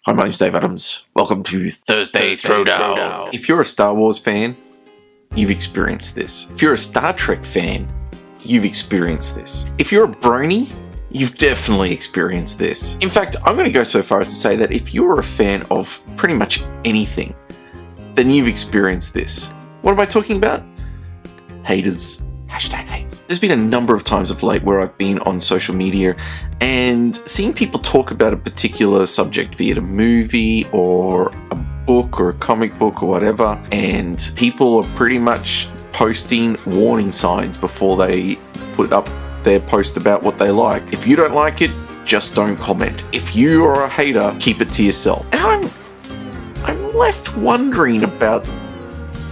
Hi, my name's Dave Adams. Welcome to Thursday Throwdown. If you're a Star Wars fan, you've experienced this. If you're a Star Trek fan, you've experienced this. If you're a brony, you've definitely experienced this. In fact, I'm going to go so far as to say that if you're a fan of pretty much anything, then you've experienced this. What am I talking about? Haters. #hate. There's been a number of times of late where I've been on social media and seen people talk about a particular subject, be it a movie or a book or a comic book or whatever, and people are pretty much posting warning signs before they put up their post about what they like. If you don't like it, just don't comment. If you are a hater, keep it to yourself. And I'm left wondering about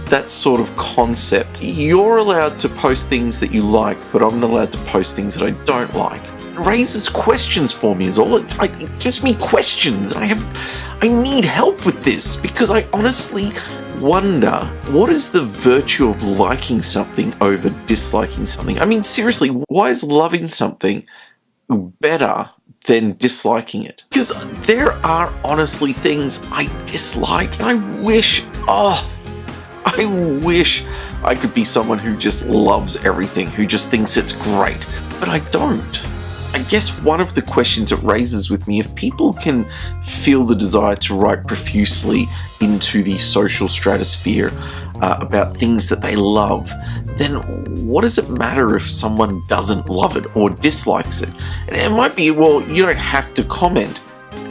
that sort of concept. You're allowed to post things that you like, but I'm not allowed to post things that I don't like. It raises questions for me is all. It gives me questions. I need help with this because I honestly wonder, what is the virtue of liking something over disliking something? I mean, seriously, why is loving something better than disliking it? Because there are honestly things I dislike, and I wish I could be someone who just loves everything, who just thinks it's great, but I don't. I guess one of the questions it raises with me, if people can feel the desire to write profusely into the social stratosphere about things that they love, then what does it matter if someone doesn't love it or dislikes it? And it might be, well, you don't have to comment.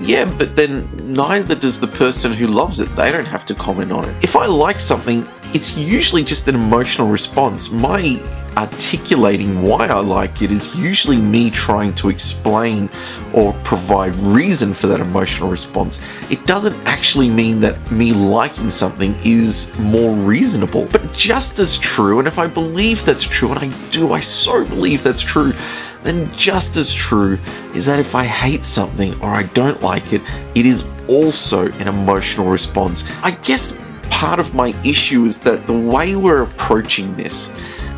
Yeah, but then neither does the person who loves it. They don't have to comment on it. If I like something, it's usually just an emotional response. My articulating why I like it is usually me trying to explain or provide reason for that emotional response. It doesn't actually mean that me liking something is more reasonable. But just as true, and if I believe that's true, and I so believe that's true, then just as true is that if I hate something or I don't like it, it is also an emotional response. I guess part of my issue is that the way we're approaching this,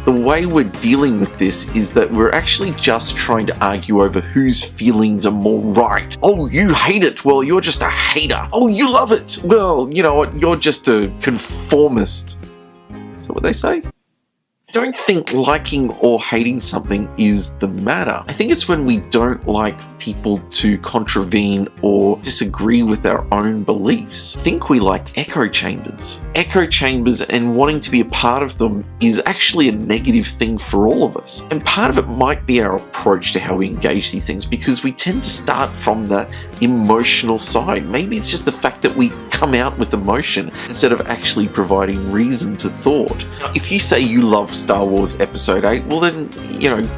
the way we're dealing with this, is that we're actually just trying to argue over whose feelings are more right. Oh, you hate it. Well, you're just a hater. Oh, you love it. Well, you know what? You're just a conformist. Is that what they say? I don't think liking or hating something is the matter. I think it's when we don't like people to contravene or disagree with our own beliefs. I think we like echo chambers. Echo chambers and wanting to be a part of them is actually a negative thing for all of us. And part of it might be our approach to how we engage these things, because we tend to start from that emotional side. Maybe it's just the fact that we come out with emotion instead of actually providing reason to thought. Now, if you say you love Star Wars Episode 8, well then,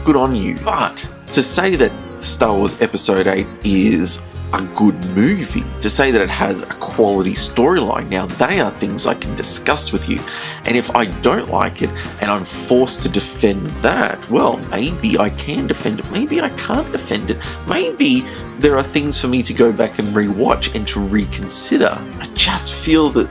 good on you. But to say that Star Wars Episode 8 is a good movie, to say that it has a quality storyline, now they are things I can discuss with you. And if I don't like it and I'm forced to defend that, well, maybe I can defend it, maybe I can't defend it, maybe there are things for me to go back and rewatch and to reconsider. I just feel that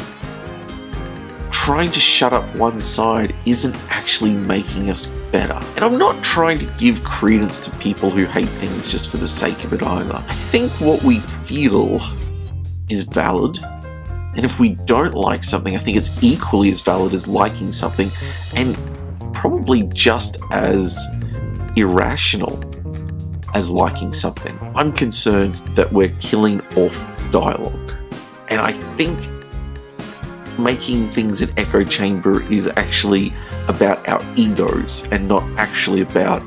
trying to shut up one side isn't actually making us better. And I'm not trying to give credence to people who hate things just for the sake of it either. I think what we feel is valid. And if we don't like something, I think it's equally as valid as liking something, and probably just as irrational as liking something. I'm concerned that we're killing off dialogue. And I think making things an echo chamber is actually about our egos and not actually about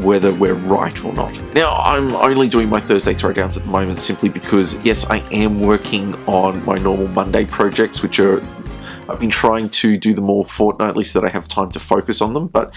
whether we're right or not. Now, I'm only doing my Thursday Throwdowns at the moment simply because, yes, I am working on my normal Monday projects, which I've been trying to do them all fortnightly so that I have time to focus on them, but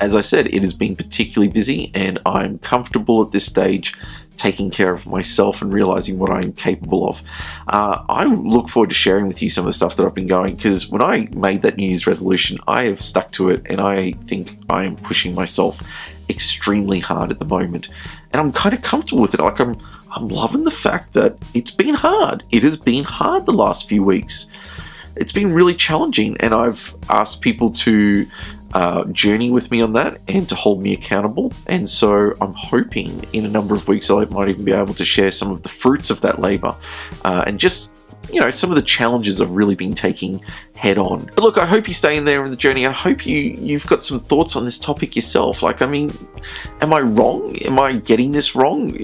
as I said, it has been particularly busy, and I'm comfortable at this stage taking care of myself and realizing what I'm capable of. I look forward to sharing with you some of the stuff that I've been going, because when I made that New Year's resolution, I have stuck to it, and I think I am pushing myself extremely hard at the moment, and I'm kind of comfortable with it. Like I'm loving the fact that it's been hard. It has been hard the last few weeks. It's been really challenging, and I've asked people to journey with me on that and to hold me accountable. And so I'm hoping in a number of weeks I might even be able to share some of the fruits of that labor and just, you know, some of the challenges I've really been taking head on. But look, I hope you stay in there in the journey. I hope you've got some thoughts on this topic yourself. Like, I mean, am I wrong? Am I getting this wrong?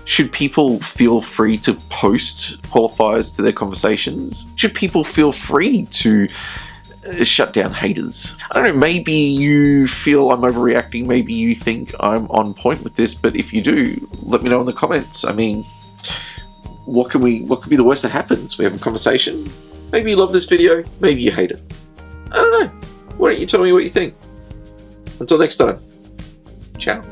Should people feel free to post qualifiers to their conversations? Should people feel free to shut down haters? I don't know, maybe you feel I'm overreacting, maybe you think I'm on point with this, but if you do, let me know in the comments. I mean, what could be the worst that happens? We have a conversation. Maybe you love this video, maybe you hate it. I don't know. Why don't you tell me what you think? Until next time, ciao.